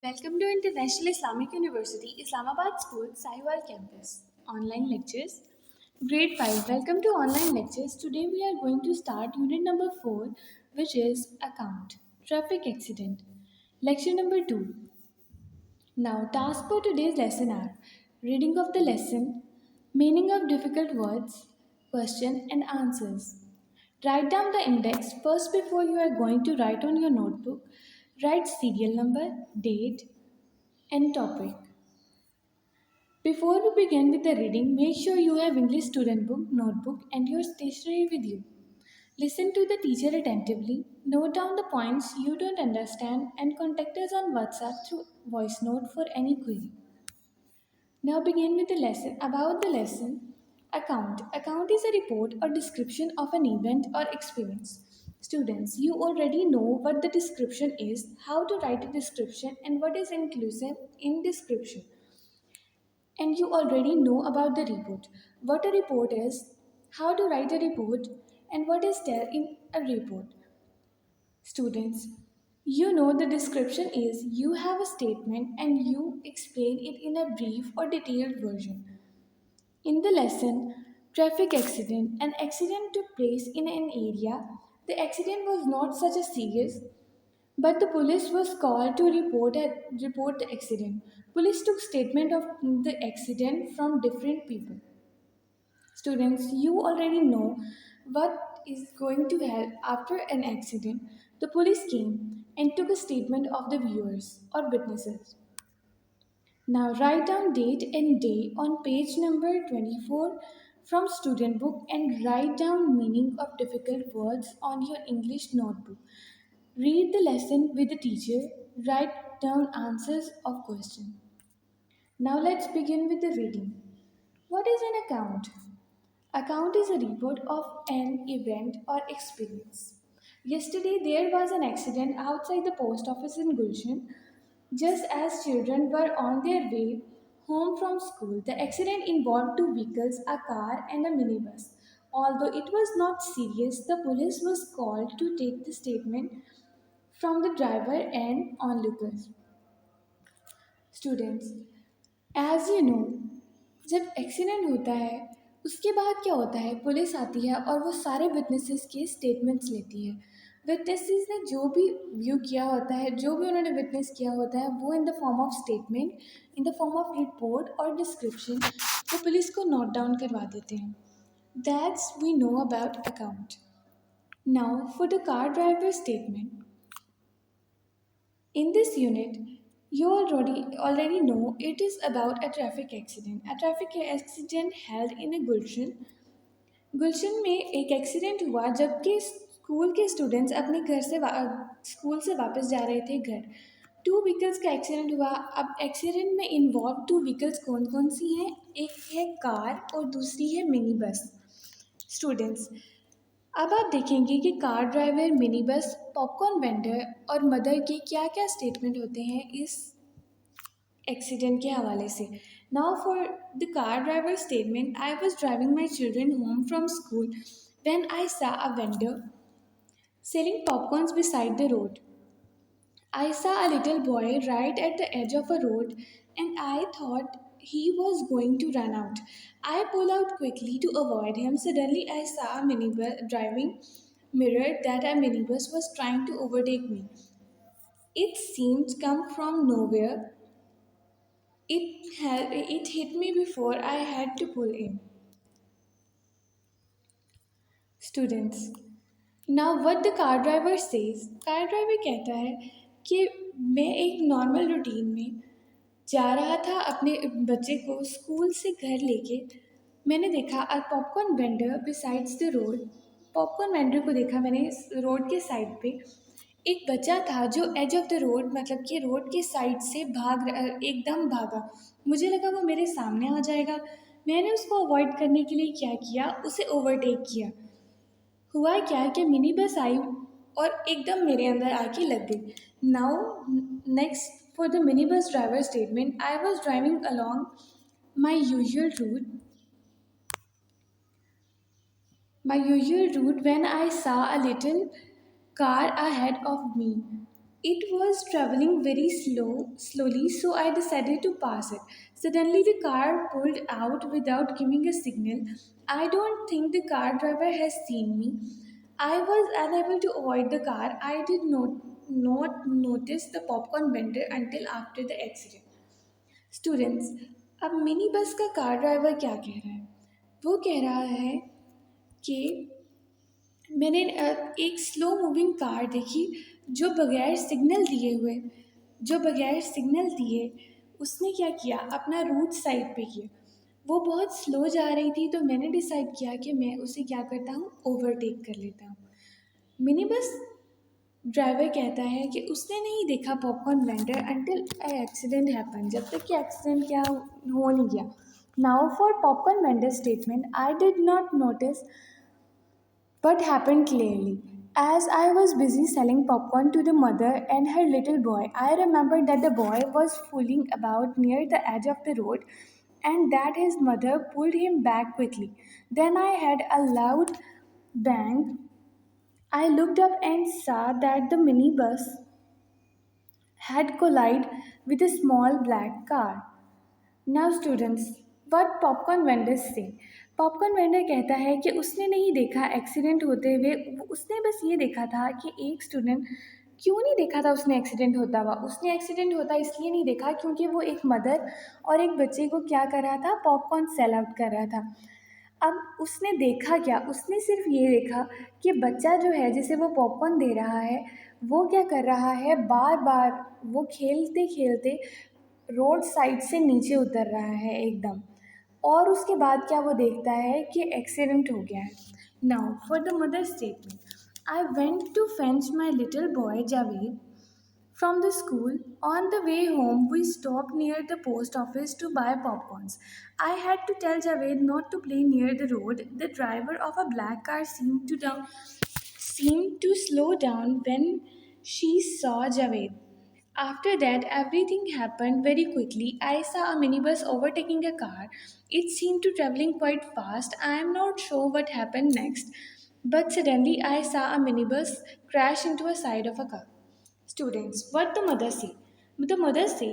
Welcome to International Islamic University, Islamabad School, Sahiwal Campus. Online lectures. Grade 5. Welcome to online lectures. Today we are going to start unit number 4, which is Account. Traffic Accident. Lecture number 2. Now, tasks for today's lesson are reading of the lesson, meaning of difficult words, question and answers. Write down the index first before you are going to write on your notebook. Write serial number, date, and topic. Before we begin with the reading, make sure you have English student book, notebook, and your stationery with you. Listen to the teacher attentively, note down the points you don't understand, and contact us on WhatsApp through voice note for any query. Now begin with the lesson. About the lesson, account. Account is a report or description of an event or experience. Students, you already know what the description is, how to write a description, and what is inclusive in description. And you already know about the report. What a report is, how to write a report, and what is there in a report. Students, you know the description is you have a statement and you explain it in a brief or detailed version. In the lesson, traffic accident, an accident took place in an area. The accident was not such a serious, but the police was called to report the accident. Police took statement of the accident from different people. Students, you already know what is going to help after an accident. The police came and took a statement of the viewers or witnesses. Now write down date and day on page number 24 from student book and write down meaning of difficult words on your English notebook. Read the lesson with the teacher. Write down answers of questions. Now let's begin with the reading. What is an account? Account is a report of an event or experience. Yesterday there was an accident outside the post office in Gulshan. Just as children were on their way home from school, the accident involved two vehicles, a car and a minibus. Although it was not serious, the police was called to take the statement from the driver and onlookers. Students, as you know जब accident होता है उसके बाद क्या होता है, police आती है और वो सारे विटनेसेस के स्टेटमेंट्स लेती है. विटनेसेस ने जो भी व्यू किया होता है, जो भी उन्होंने विटनेस किया होता है, वो in the form of statement, in the form of report और डिस्क्रिप्शन वो पुलिस को नोट डाउन करवा देते हैं. That's we know about account. Now for the car driver statement. In this unit, you already know it is about a traffic accident. A traffic accident held in a Gulshan. गुलशन में एक accident हुआ जबकि school के students अपने घर से school से वापस जा रहे थे घर. टू व्हीकल्स का एक्सीडेंट हुआ. अब एक्सीडेंट में इन्वॉल्व टू व्हीकल्स कौन कौन सी हैं? एक है कार और दूसरी है मिनी बस. स्टूडेंट्स, अब आप देखेंगे कि car driver, mini bus, popcorn vendor और मदर के क्या क्या स्टेटमेंट होते हैं इस एक्सीडेंट के हवाले से. Now for the car driver statement. I was driving my children home from school when I saw a vendor selling popcorns beside the road. I saw a little boy right at the edge of a road and I thought he was going to run out. I pulled out quickly to avoid him. Suddenly, I saw a minibus driving mirror that a minibus was trying to overtake me. It seemed to come from nowhere. It hit me before I had to pull in. Students, now what the car driver says. Car driver कहता है कि मैं एक normal routine में जा रहा था अपने बच्चे को स्कूल से घर लेके. मैंने देखा a popcorn vendor besides the road. Popcorn vendor को देखा मैंने रोड के साइड पे. एक बच्चा था जो एज ऑफ द रोड, मतलब कि रोड के साइड से एकदम भागा. मुझे लगा वो मेरे सामने आ जाएगा. मैंने उसको अवॉइड करने के लिए क्या किया, उसे ओवरटेक किया. हुआ क्या कि मिनी बस आई और एकदम मेरे अंदर आके लग गई. Now next for the mini bus driver statement. I was driving along my usual route when I saw a little car ahead of me. It was traveling very slowly, so I decided to pass it. Suddenly, the car pulled out without giving a signal. I don't think the car driver has seen me. I was unable to avoid the car. I did not notice the popcorn vendor until after the accident. Students, अब mini bus का car driver क्या कह रहा है? वो कह रहा है कि मैंने एक स्लो मूविंग कार देखी जो बगैर सिग्नल दिए हुए जो बगैर सिग्नल दिए उसने क्या किया, अपना रूट साइड पे किया। वो बहुत स्लो जा रही थी तो मैंने डिसाइड किया कि मैं उसे क्या करता हूँ, ओवरटेक कर लेता हूँ। मिनी बस ड्राइवर कहता है कि उसने नहीं देखा popcorn vendor until accident happen, जब तक कि एक्सीडेंट क्या हो नहीं गया। Now for popcorn vendor statement, I did not notice what happened clearly. As I was busy selling popcorn to the mother and her little boy, I remembered that the boy was fooling about near the edge of the road and that his mother pulled him back quickly. Then I had a loud bang. I looked up and saw that the minibus had collided with a small black car. Now students, what popcorn vendors से। Popcorn vendor कहता है कि उसने नहीं देखा accident होते हुए, उसने बस ये देखा था कि एक स्टूडेंट, क्यों नहीं देखा था उसने एक्सीडेंट होता हुआ? उसने एक्सीडेंट होता इसलिए नहीं देखा क्योंकि वो एक मदर और एक बच्चे को क्या कर रहा था, पॉपकॉर्न सेल आउट कर रहा था। अब उसने देखा क्या, उसने सिर्फ ये देखा कि बच्चा जो है जिसे वो पॉपकॉर्न दे रहा है वो क्या कर रहा है, बार बार वो खेलते खेलते रोड साइड से नीचे उतर रहा है एकदम। और उसके बाद क्या वो देखता है कि एक्सीडेंट हो गया है। Now for the mother statement, I went to fetch my little boy Javed from the school. On the way home, we stopped near the post office to buy popcorns. I had to tell Javed not to play near the road. The driver of a black car seemed to slow down when she saw Javed. After that, everything happened very quickly. I saw a minibus overtaking a car. It seemed to traveling quite fast. I am not sure what happened next, but suddenly I saw a minibus crash into a side of a car. Students, what the mother से। The mother से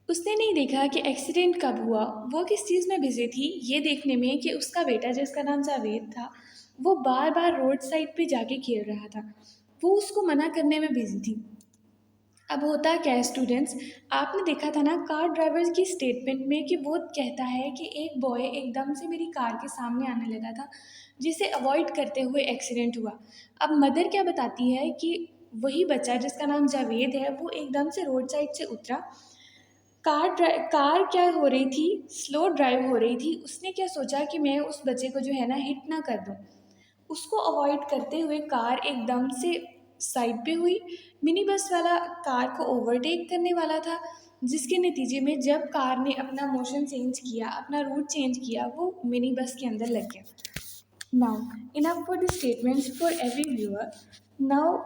उसने नहीं देखा कि accident कब हुआ। वो किस चीज़ में बिजी थी, ये देखने में कि उसका बेटा जिसका नाम जावेद था वो बार बार रोड साइड पे जाके खेल रहा था। वो उसको मना करने में बिजी थी। अब होता क्या है स्टूडेंट्स, आपने देखा था ना कार ड्राइवर की स्टेटमेंट में कि वो कहता है कि एक बॉय एकदम से मेरी कार के सामने आने लगा था जिसे अवॉइड करते हुए एक्सीडेंट हुआ। अब मदर क्या बताती है कि वही बच्चा जिसका नाम जावेद है वो एकदम से रोड साइड से उतरा। कार क्या हो रही थी, स्लो ड्राइव हो रही थी। उसने क्या सोचा कि मैं उस बच्चे को जो है ना हिट ना कर दूँ। उसको अवॉइड करते हुए कार एकदम से साइड पे हुई। मिनी बस वाला कार को ओवरटेक करने वाला था, जिसके नतीजे में जब कार ने अपना मोशन चेंज किया, अपना रूट चेंज किया, वो मिनी बस के अंदर लग गया। Now enough for the statements for every viewer. Now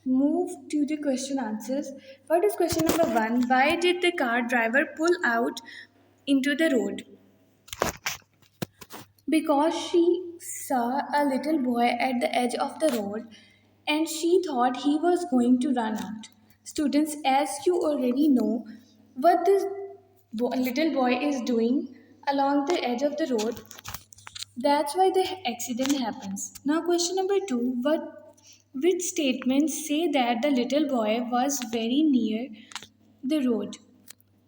move to the question answers. What is question number 1? Why did the car driver pull out into the road? Because she saw a little boy at the edge of the road and she thought he was going to run out. Students, as you already know, what this little boy is doing along the edge of the road, that's why the accident happens. Now, question number 2, which statements say that the little boy was very near the road?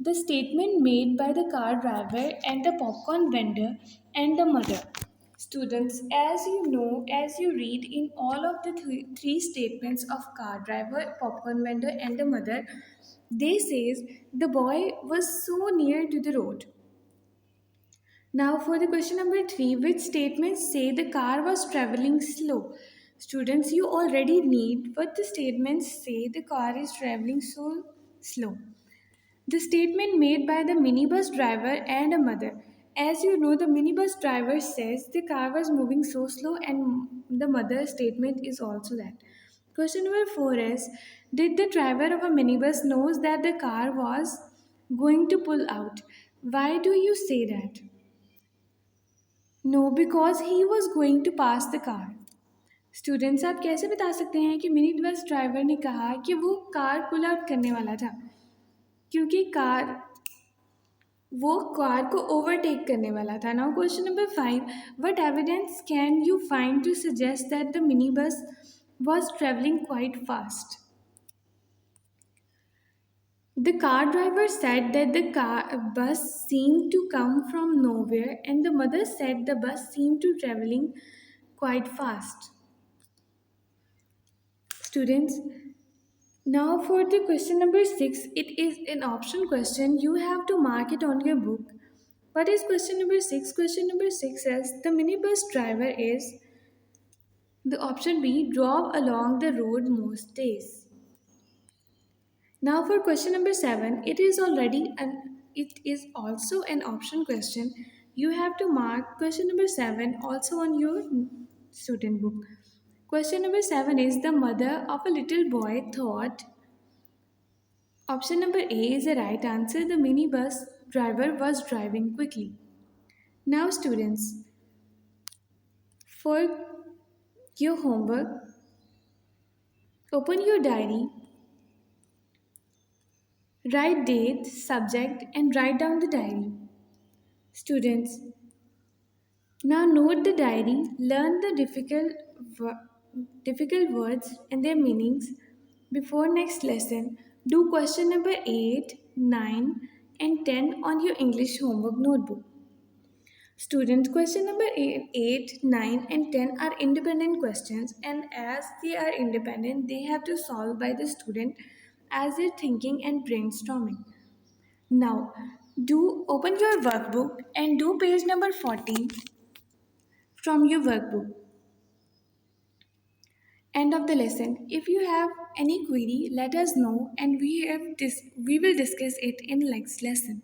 The statement made by the car driver and the popcorn vendor and the mother. Students, as you know, as you read in all of the three statements of car driver, popcorn vendor and the mother, they says the boy was so near to the road. Now for the question number 3, which statements say the car was traveling slow? Students, you already need what the statements say the car is traveling so slow. The statement made by the minibus driver and a mother. As you know, the minibus driver says the car was moving so slow, and the mother's statement is also that. Question number 4 is, did the driver of a minibus knows that the car was going to pull out? Why do you say that? No, because he was going to pass the car. Students, आप कैसे बता सकते हैं कि mini bus driver ने कहा कि वो कार पुल आउट करने वाला था? क्योंकि वो कार को ओवरटेक करने वाला था। Now question number 5, what evidence can you find to suggest that the mini bus was traveling quite fast? The car driver said that the bus seemed to come from nowhere, and the mother said the bus seemed to traveling quite fast. Students, now for the question number 6, it is an option question. You have to mark it on your book. What is question number 6? Question number 6 says the minibus driver is the option B, drove along the road most days. Now for question number 7, it is also an option question. You have to mark question number 7 also on your student book. Question number 7 is the mother of a little boy thought. Option number A is the right answer. The minibus driver was driving quickly. Now students, for your homework, open your diary, write date, subject and write down the diary. Students, now note the diary, learn the difficult words and their meanings. Before next lesson, do question number 8, 9 and 10 on your English homework notebook. Students, question number 8, 9 and 10 are independent questions, and as they are independent, they have to solve by the student as they're thinking and brainstorming. Now, do open your workbook and do page number 14 from your workbook. End of the lesson. If you have any query, let us know and we will discuss it in next lesson.